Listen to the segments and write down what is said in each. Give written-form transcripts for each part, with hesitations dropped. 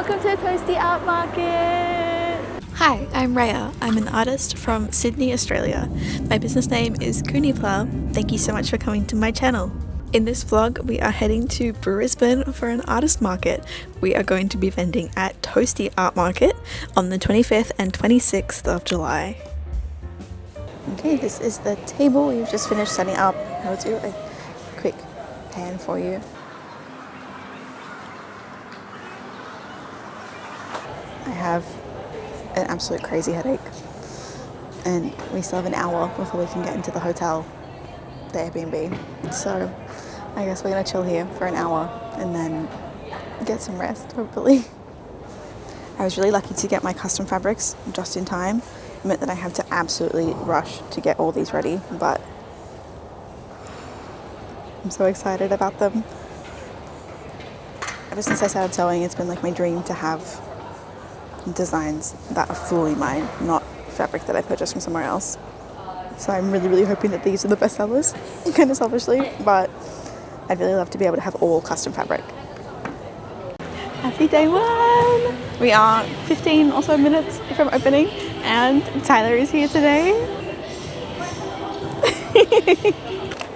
Welcome to Toasty Art Market! Hi, I'm Raya. I'm an artist from Sydney, Australia. My business name is Kunipla. Thank you so much for coming to my channel. In this vlog, we are heading to Brisbane for an artist market. We are going to be vending at Toasty Art Market on the 25th and 26th of July. Okay, this is the table we've just finished setting up. I'll do a quick pan for you. I have an absolute crazy headache and we still have an hour before we can get into the hotel, the Airbnb. So I guess we're gonna chill here for an hour and then get some rest, hopefully. I was really lucky to get my custom fabrics just in time. It meant that I had to absolutely rush to get all these ready, but I'm so excited about them. Ever since I started sewing, it's been like my dream to have designs that are fully mine, not fabric that I purchased from somewhere else. So I'm really hoping that these are the best sellers, kind of selfishly, but I'd really love to be able to have all custom fabric. Happy day one! We are 15 or so minutes from opening and Tyler is here today.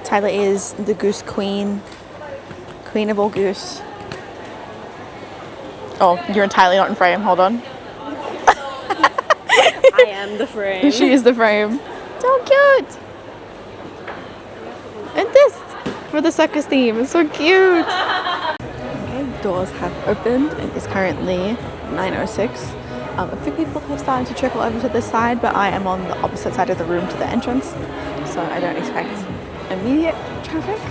Tyler is the goose queen of all goose. Oh, you're entirely not in frame, hold on. I am the frame. She is the frame. So cute! And this for the circus theme, it's so cute! Okay, doors have opened. It is currently 9:06. A few people have started to trickle over to this side, but I am on the opposite side of the room to the entrance, so I don't expect immediate traffic.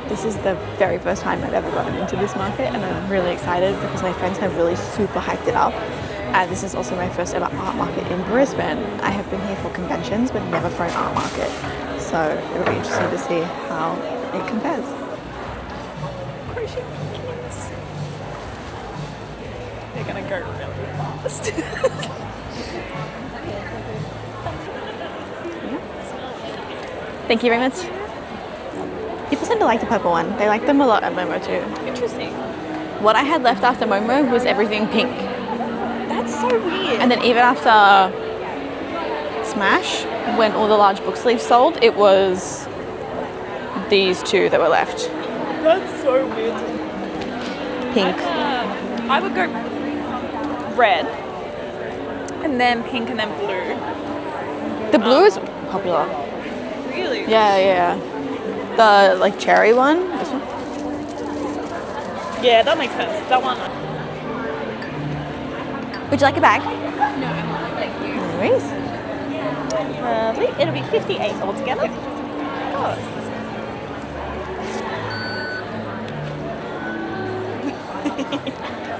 This is the very first time I've ever gotten into this market and I'm really excited because my friends have really super hyped it up. This is also my first ever art market in Brisbane. I have been here for conventions but never for an art market. So it'll be interesting to see how it compares. Crochet kids. They're gonna go really fast. Thank you very much. People tend to like the purple one. They like them a lot at Momo too. Interesting. What I had left after Momo was everything pink. That's so weird. And then even after Smash, when all the large book sleeves sold, it was these two that were left. That's so weird. Pink. I would go red and then pink and then blue. The blue is popular. Really? Yeah. The like cherry one. This one. Yeah, that makes sense. That one. Would you like a bag? No, thank you. Anyways. Lovely. It'll be 58 altogether. Oh.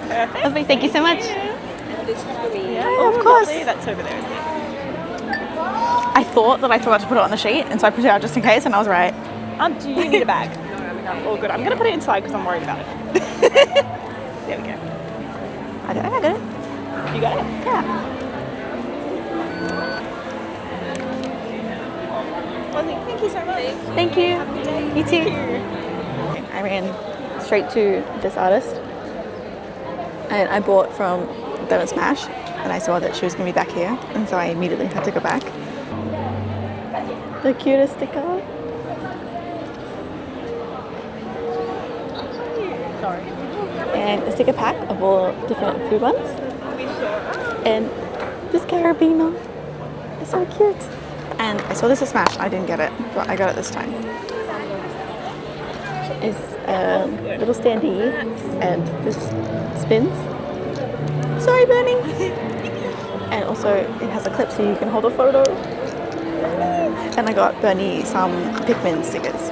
Perfect. Lovely. Thank you so much. This is for me. Yeah, Oh, of course. lovely. That's over there. I thought that I forgot to put it on the sheet, and so I put it out just in case, and I was right. Do you need a bag? No, all good. I'm going to put it inside because I'm worried about it. There we go. I got it. You got it? Yeah. Lovely. Thank you so much. Thank you. Have a good day. You too. Thank you. I ran straight to this artist and I bought from them at Smash and I saw that she was going to be back here and so I immediately had to go back. The cutest sticker. Sorry. And a sticker pack of all different food ones. And this carabiner. It's so cute. And I saw this at Smash. I didn't get it, but I got it this time. It's a little standee and this spins. Sorry, Bernie. And also it has a clip so you can hold a photo. And I got Bernie some Pikmin stickers.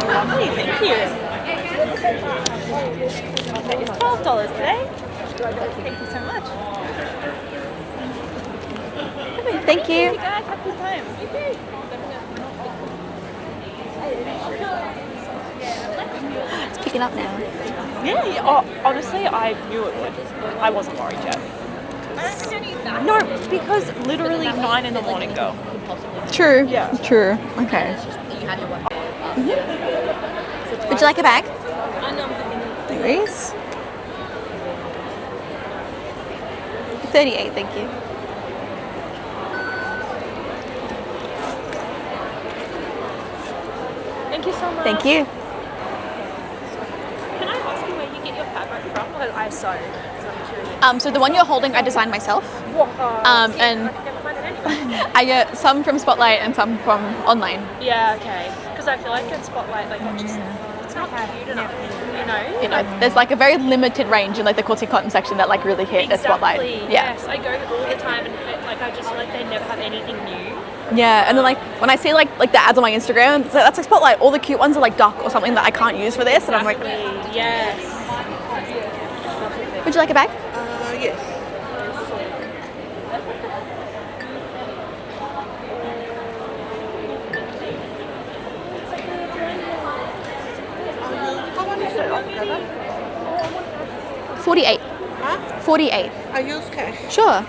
Lovely. Thank you. It's $12 today. Thank you so much. Thank you. You guys have a good time. It's picking up now. Yeah. Oh, honestly, I knew it would. I wasn't worried yet. No, because literally 9 in the morning, girl. True. Yeah. True. Okay. Would you like a bag? There is. 38, thank you. Thank you so much. Thank you. Can I ask you where you get your fabric from? Well, I sew. So I'm curious. So the one you're holding, I designed myself. And I can never find it anywhere. I get some from Spotlight and some from online. Yeah, okay. Because I feel like in Spotlight, like it's not cute enough, You know, there's like a very limited range in like the quilty cotton section that like really hit at Spotlight. Yeah. Yes, I go all the time and like I just feel like they never have anything new. Yeah, and then like when I see like the ads on my Instagram, so that's like Spotlight. All the cute ones are like duck or something that I can't use for this, and I'm like, Yes. would you like a bag? Yes. How much is it altogether? 48. Huh? 48. I use cash. Sure.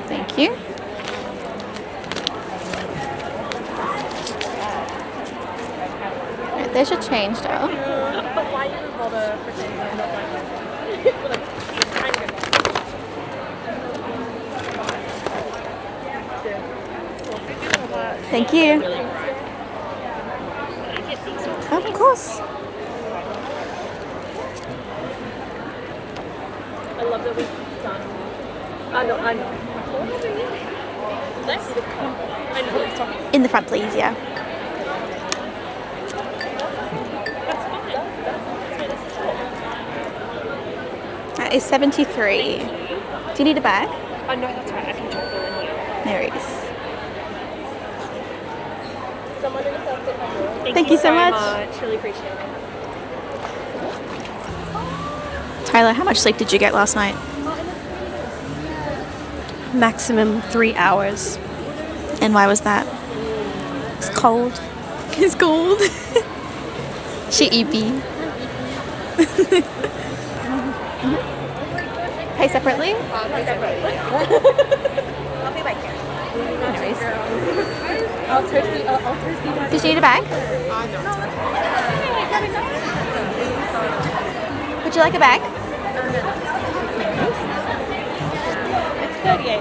Thank you. Right, there's your change, though. But why even bother pretending I'm not like Thank you. really bright. Can I get these ones? Of course. I love that we've done. I know. Next? I know what you're talking about. In the front, please, yeah. That's fine. That is 73. Do you need a bag? Oh no, that's right. I can talk in here. There it is. Thank Thank you so much. Really appreciate it. Tyler, how much sleep did you get last night? Maximum 3 hours. And why was that? It's cold. It's cold. She eepy. Pay separately? I'll be back here. Anyways. I'll toasty. Did you need a bag? Would you like a bag? It's 38.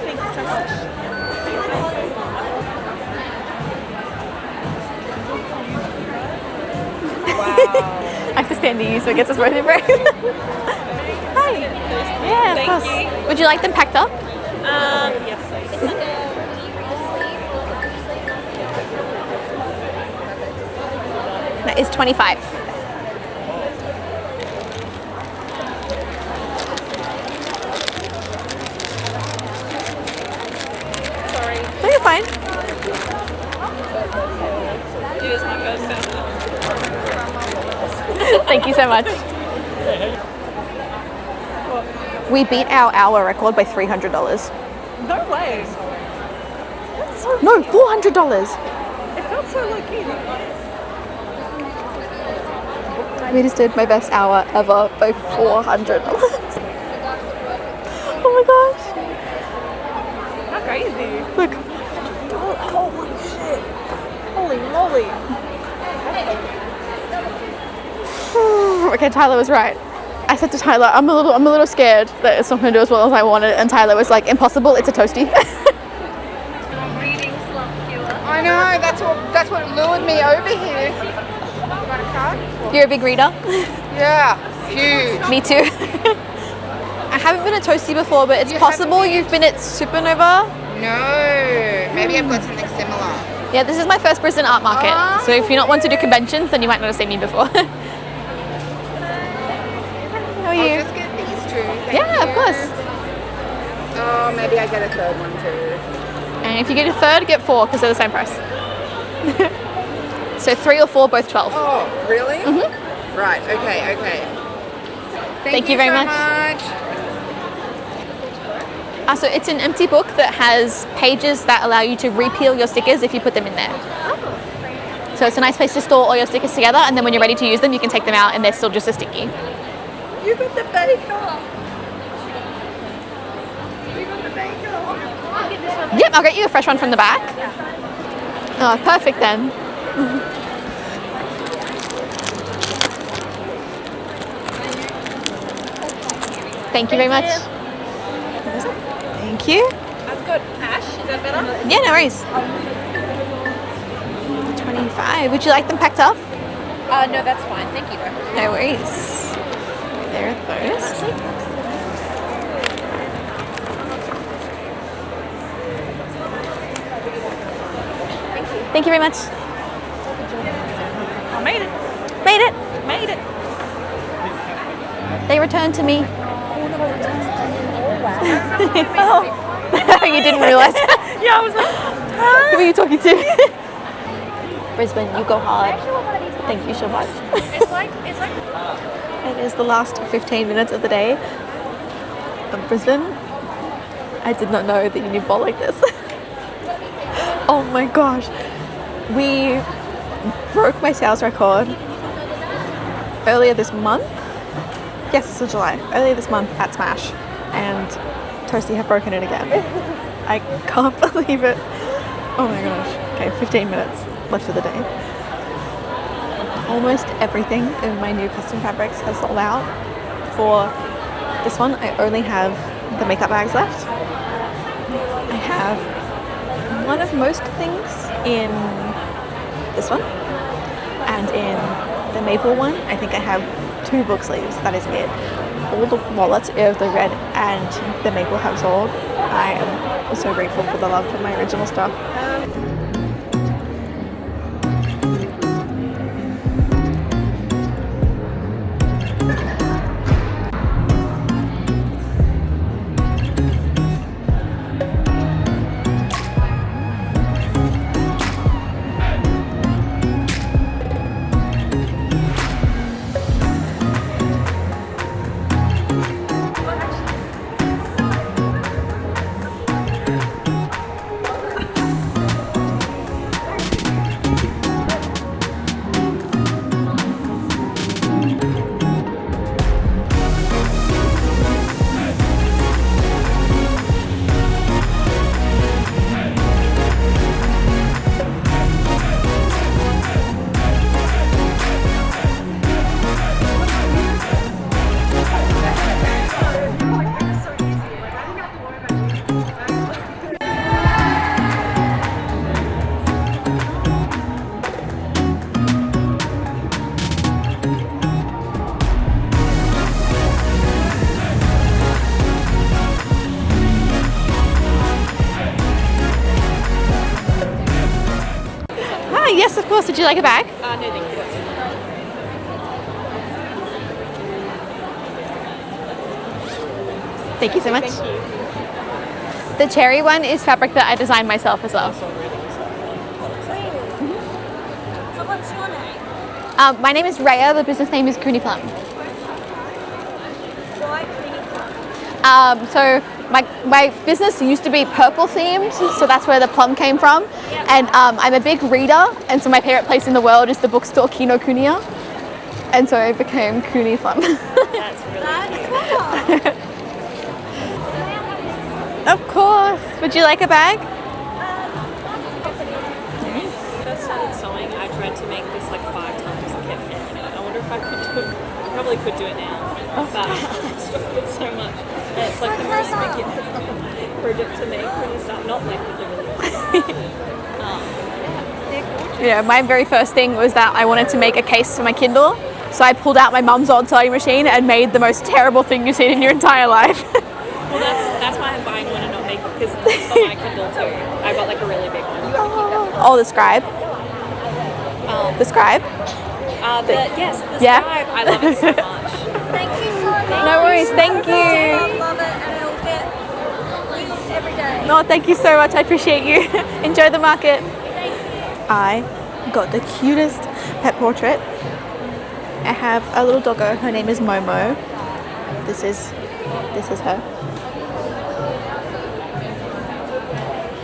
Thank you so much. I have to stand near you so it gets us both in breath. Hi. Yeah, of course. Would you like them packed up? Yes, please. That is 25. Sorry. No, you're fine. It is my first time. Thank you so much. We beat our hour record by $300. No way. No, $400. It felt so low key. We just did my best hour ever by $400. Oh my gosh. How crazy. Look. Holy shit. Holy moly. Okay, Tyler was right. I said to Tyler, I'm a little scared that it's not going to do as well as I wanted, and Tyler was like, impossible, it's a toasty. Reading slump cure. I know, that's what lured me over here. You got a card? You're a big reader? Yeah, huge. Me too. I haven't been at Toasty before, but it's possible you've been at Supernova. No, maybe I've got something similar. Yeah, this is my first Brisbane art market. Oh. So if you're not one to do conventions, then you might not have seen me before. How are I'll you? just get these two. Thank Yeah, of you. course. Oh, maybe I get a third one too. And if you get a third, get 4 because they're the same price. So 3 or 4, both 12. Oh, really? Mhm. Right, okay. Thank you very so much. So it's an empty book that has pages that allow you to repeal your stickers if you put them in there. So it's a nice place to store all your stickers together, and then when you're ready to use them, you can take them out and they're still just as sticky. You got the baker. You got the baker. Yep, I'll get you a fresh one from the back. Oh, perfect then. Thank you very much. Thank you. I've got cash. Is that better? Yeah, no worries. 25. Would you like them packed up? No, that's fine. Thank you, though. No worries. There are those. Thank you very much. I made it. Made it. Made it. They returned to me. Oh, you didn't realise. Yeah, I was like, Who are you talking to? Brisbane, you go hard. Thank you so much. It's like. It is the last 15 minutes of the day of Brisbane. I did not know that you need ball like this. Oh my gosh. We broke my sales record earlier this month. Yes, it's in July. Earlier this month at Smash. And Toasty have broken it again. I can't believe it. Oh my gosh. Okay, 15 minutes left of the day. Almost everything in my new custom fabrics has sold out. For this one, I only have the makeup bags left. I have one of most things in this one, and in the maple one, I think I have 2 book sleeves. That is it. All the wallets of the red and the maple have sold. I am so grateful for the love for my original stuff. Yes, of course. Would you like a bag? no, thank you. Thank you so much. Thank you. The cherry one is fabric that I designed myself as well. So what's your name? My name is Raya. The business name is Cooney Plum. Why Cooney Plum? So my business used to be purple themed, so that's where the plum came from. And I'm a big reader, and so my favorite place in the world is the bookstore Kinokuniya. And so I became Cooney Plum. That's really Clever. Of course. Would you like a bag? First started sewing, I tried to make this like 5 times and kept failing. I wonder if I could do it. I probably could do it now, but I struggled so much. And it's like the most beginner project to make when you start, not like with the really Yeah, my very first thing was that I wanted to make a case for my Kindle. So I pulled out my mum's old sewing machine and made the most terrible thing you've seen in your entire life. Well, that's why I'm buying one and not make it, because that's for my Kindle too. I got like a really big one. Oh, the scribe. The scribe. Yes, the Yeah? Scribe. I love it so much. Thank you so much. No worries, thank you. I love it and it'll get used every day. Oh, thank you so much. I appreciate you. Enjoy the market. I got the cutest pet portrait. I have a little doggo. Her name is Momo. This is her.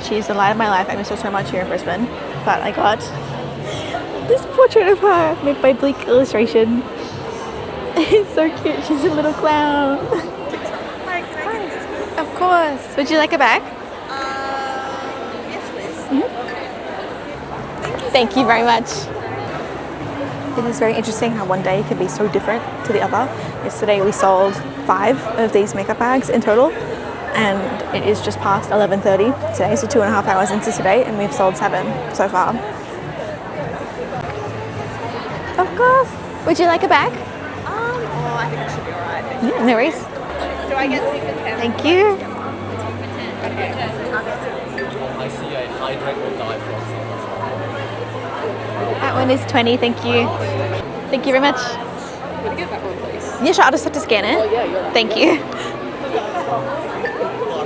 She's the light of my life. I miss her so much here in Brisbane. But I got this portrait of her made by Bleak Illustration. It's so cute. She's a little clown. Hi, can I get this? Of course. Would you like a bag? Yes, please. Thank you very much. It is very interesting how one day can be so different to the other. Yesterday we sold 5 of these makeup bags in total, and it is just past 11:30 today, so 2.5 hours into today, and we've sold 7 so far. Of course. Would you like a bag? Oh, I think it should be alright. Yeah, no worries. Do I get 2 for 10? Thank you. I see a hydrate or die from That one is 20, thank you. Thank you very much. Can I get that one, please? Yeah, sure, I'll just have to scan it. Oh, yeah, you're right. Thank you.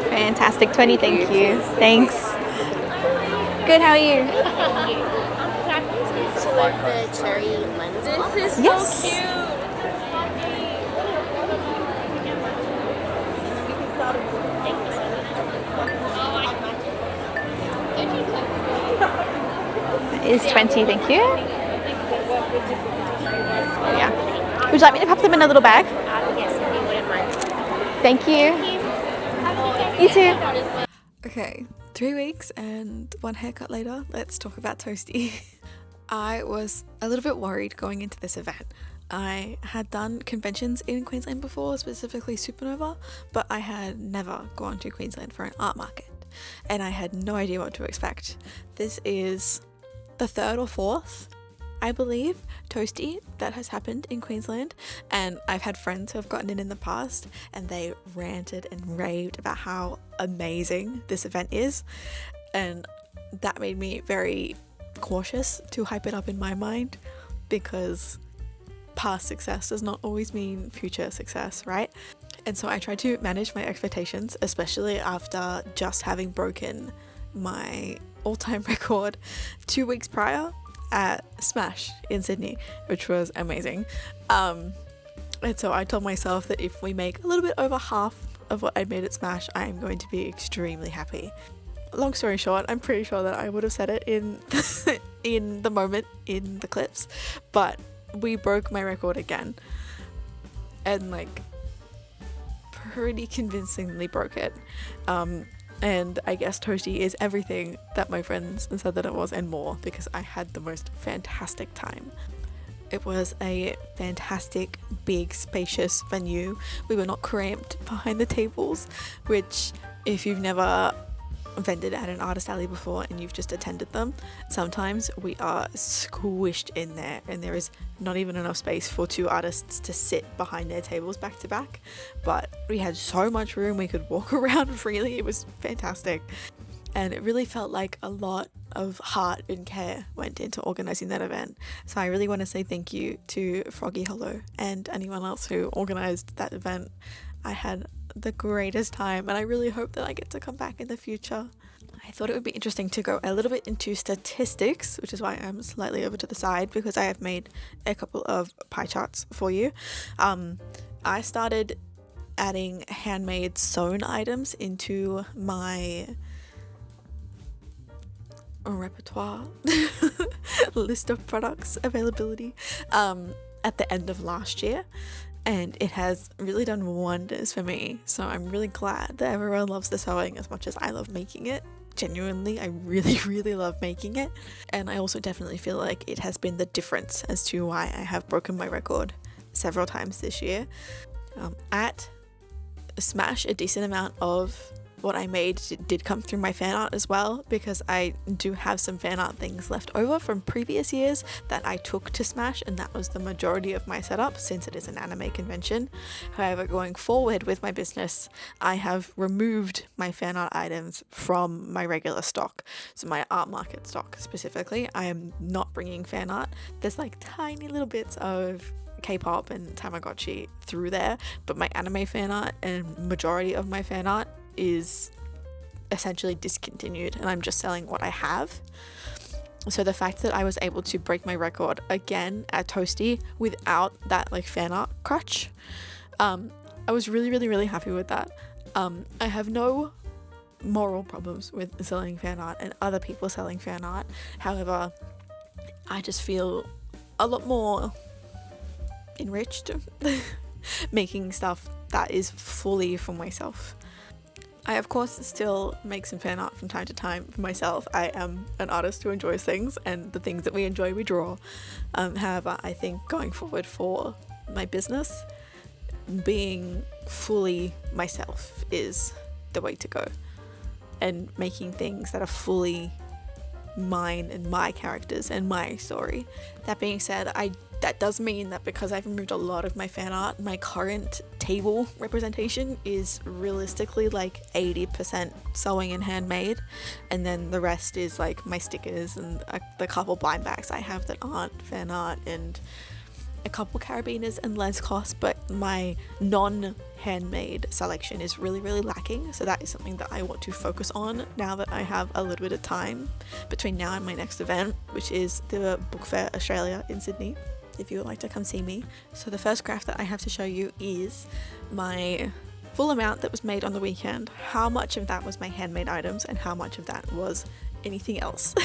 Fantastic, 20, thank you. Thanks. Good, how are you? So like the cherry lenses. This is Yes. so cute. It is 20, thank you. Yeah. Would you like me to pop them in a little bag? Yes, if you wouldn't mind. Thank you. You too. Okay, 3 weeks and 1 haircut later, let's talk about Toasty. I was a little bit worried going into this event. I had done conventions in Queensland before, specifically Supernova, but I had never gone to Queensland for an art market, and I had no idea what to expect. This is the 3rd or 4th, I believe, Toasty that has happened in Queensland, and I've had friends who have gotten in the past, and they ranted and raved about how amazing this event is, and that made me very cautious to hype it up in my mind, because past success does not always mean future success, right? And so I tried to manage my expectations, especially after just having broken my all-time record 2 weeks prior at Smash in Sydney, which was amazing. And so I told myself that if we make a little bit over half of what I made at Smash, I am going to be extremely happy. Long story short, I'm pretty sure that I would have said it in in the moment in the clips, but we broke my record again, and like pretty convincingly broke it. And I guess Toasty is everything that my friends said that it was and more, because I had the most fantastic time. It was a fantastic, big, spacious venue. We were not cramped behind the tables, which if you've never vended at an artist alley before and you've just attended them, sometimes we are squished in there and there is not even enough space for 2 artists to sit behind their tables back to back, but we had so much room, we could walk around freely. It was fantastic, and it really felt like a lot of heart and care went into organizing that event. So I really want to say thank you to Froggy Hollow and anyone else who organized that event. I had the greatest time, and I really hope that I get to come back in the future. I thought it would be interesting to go a little bit into statistics, which is why I'm slightly over to the side, because I have made a couple of pie charts for you. I started adding handmade sewn items into my repertoire list of products availability at the end of last year, and it has really done wonders for me. So I'm really glad that everyone loves the sewing as much as I love making it. Genuinely, I really love making it, and I also definitely feel like it has been the difference as to why I have broken my record several times this year. At Smash, a decent amount of what I made did come through my fan art as well, because I do have some fan art things left over from previous years that I took to Smash, and that was the majority of my setup since it is an anime convention. However, going forward with my business, I have removed my fan art items from my regular stock, so my art market stock specifically. I am not bringing fan art. There's like tiny little bits of K-pop and Tamagotchi through there, but my anime fan art and majority of my fan art is essentially discontinued, and I'm just selling what I have. So the fact that I was able to break my record again at Toasty without that like fan art crutch, I was really happy with that. I have no moral problems with selling fan art and other people selling fan art. However, I just feel a lot more enriched making stuff that is fully for myself. I of course still make some fan art from time to time for myself. I am an artist who enjoys things, and the things that we enjoy we draw. However, I think going forward for my business, being fully myself is the way to go, and making things that are fully mine and my characters and my story. That being said, that does mean that because I've removed a lot of my fan art, my current table representation is realistically like 80% sewing and handmade, and then the rest is like my stickers and the couple blind bags I have that aren't fan art, and a couple carabiners and lens cloths, but my non-handmade selection is really lacking, so that is something that I want to focus on now that I have a little bit of time between now and my next event, which is the Book Fair Australia in Sydney, if you would like to come see me. So the first graph that I have to show you is my full amount that was made on the weekend, how much of that was my handmade items and how much of that was anything else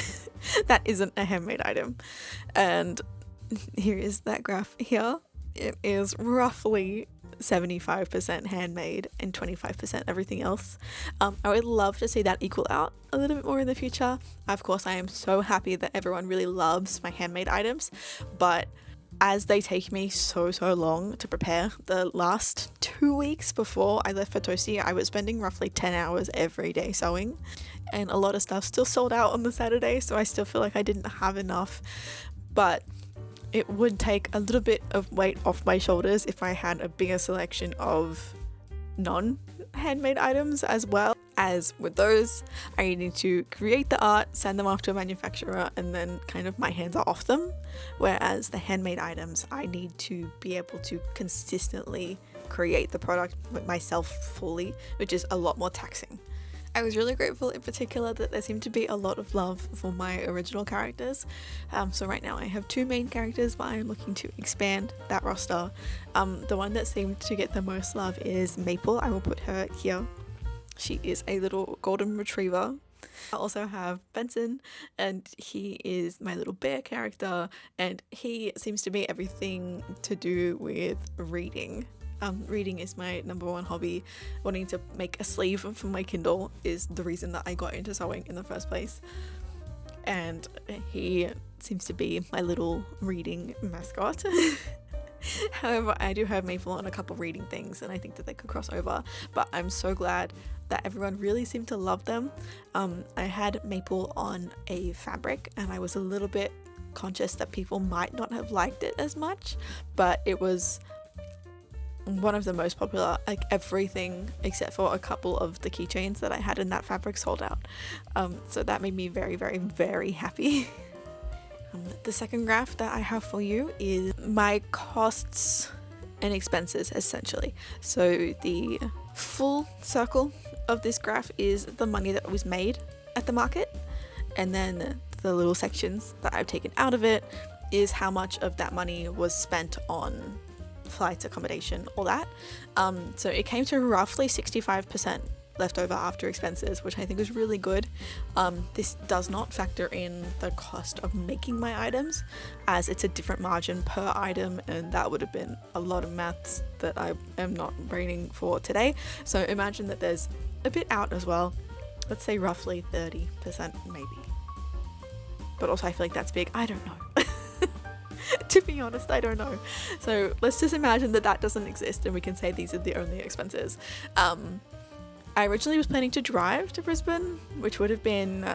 that isn't a handmade item. And here is that graph here. It is roughly 75% handmade and 25% everything else. I would love to see that equal out a little bit more in the future. Of course, I am so happy that everyone really loves my handmade items, but as they take me so long to prepare, the last 2 weeks before I left for Toasty, I was spending roughly 10 hours every day sewing, and a lot of stuff still sold out on the Saturday, so I still feel like I didn't have enough. But it would take a little bit of weight off my shoulders if I had a bigger selection of non-handmade items as well. As with those, I need to create the art, send them off to a manufacturer, and then kind of my hands are off them. Whereas the handmade items, I need to be able to consistently create the product myself fully, which is a lot more taxing. I was really grateful in particular that there seemed to be a lot of love for my original characters. So right now I have 2 main characters, but I'm looking to expand that roster. The one that seemed to get the most love is Maple. I will put her here. She is a little golden retriever. I also have Benson, and he is my little bear character, and he seems to be everything to do with reading. Reading is my number one hobby. Wanting to make a sleeve for my Kindle is the reason that I got into sewing in the first place. And he seems to be my little reading mascot. However, I do have Maple on a couple reading things, and I think that they could cross over, but I'm so glad that everyone really seemed to love them. I had Maple on a fabric, and I was a little bit conscious that people might not have liked it as much, but it was one of the most popular. Like everything except for a couple of the keychains that I had in that fabric sold out. So that made me very happy. The second graph that I have for you is my costs and expenses, essentially. So the full circle of this graph is the money that was made at the market, and then the little sections that I've taken out of it is how much of that money was spent on flights, accommodation, all that. So it came to roughly 65% left over after expenses, which I think is really good. This does not factor in the cost of making my items, as it's a different margin per item, and that would have been a lot of maths that I am not braining for today. So imagine that there's a bit out as well. Let's say roughly 30% maybe. But also I feel like that's big. I don't know. To be honest, I don't know. So let's just imagine that doesn't exist, and we can say these are the only expenses. I originally was planning to drive to Brisbane, which would have been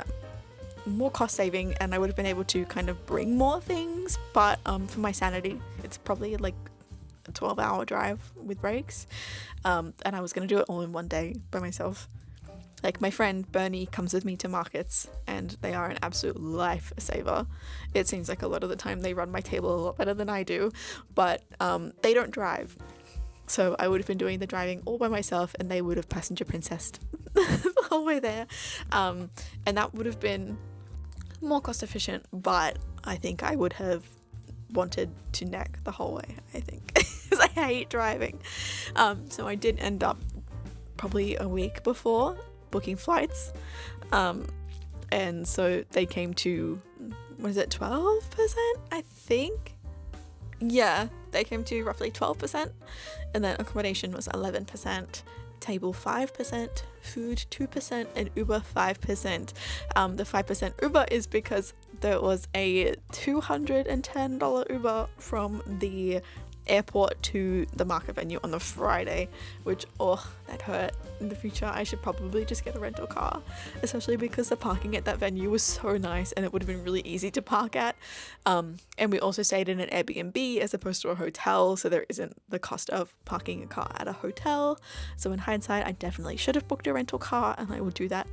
more cost saving, and I would have been able to kind of bring more things, but for my sanity, it's probably like a 12-hour drive with breaks, and I was going to do it all in one day by myself. Like, my friend Bernie comes with me to markets, and they are an absolute lifesaver. It seems like a lot of the time they run my table a lot better than I do, but they don't drive. So I would have been doing the driving all by myself, and they would have passenger princessed the whole way there. And that would have been more cost efficient, but I think I would have wanted to neck the whole way, I think, because I hate driving. So I did end up probably a week before booking flights, and so they came to, what is it, 12%, I think? Yeah, they came to roughly 12%, and then accommodation was 11%, table 5%, food 2%, and Uber 5%. The 5% Uber is because there was a $210 Uber from the airport to the market venue on the Friday, which, oh, that hurt. In the future I should probably just get a rental car, especially because the parking at that venue was so nice and it would have been really easy to park at, and we also stayed in an Airbnb as opposed to a hotel, so there isn't the cost of parking a car at a hotel. So in hindsight, I definitely should have booked a rental car, and I will do that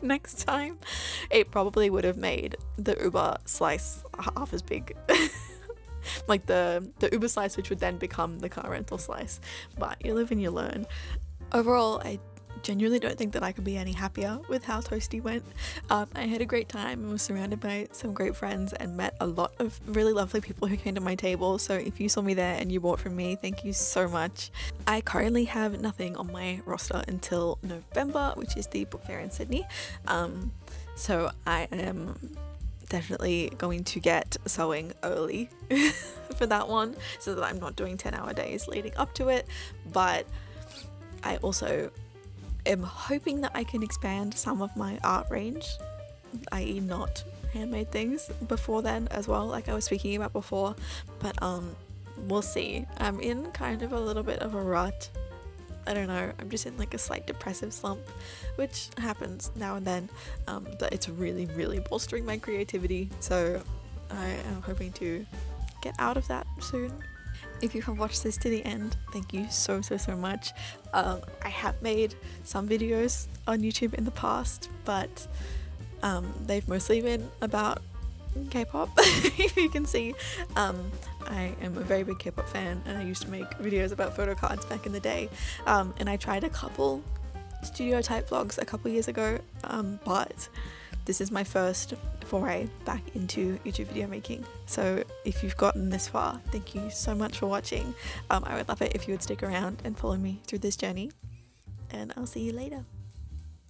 next time. It probably would have made the Uber slice half as big. Like the Uber slice, which would then become the car rental slice. But you live and you learn. Overall, I genuinely don't think that I could be any happier with how Toasty went. I had a great time and was surrounded by some great friends and met a lot of really lovely people who came to my table. So if you saw me there and you bought from me, thank you so much. I currently have nothing on my roster until November, which is the book fair in Sydney. So I am definitely going to get sewing early for that one, so that I'm not doing 10-hour days leading up to it. But I also am hoping that I can expand some of my art range, i.e. not handmade things, before then as well, like I was speaking about before. But we'll see. I'm in kind of a little bit of a rut. I don't know, I'm just in like a slight depressive slump, which happens now and then, but it's really, really bolstering my creativity, so I am hoping to get out of that soon. If you have watched this to the end, thank you so much. I have made some videos on YouTube in the past, but they've mostly been about K-pop. If you can see, I am a very big K-pop fan, and I used to make videos about photo cards back in the day, and I tried a couple studio type vlogs a couple years ago, but this is my first foray back into YouTube video making. So if you've gotten this far, thank you so much for watching. I would love it if you would stick around and follow me through this journey, and I'll see you later.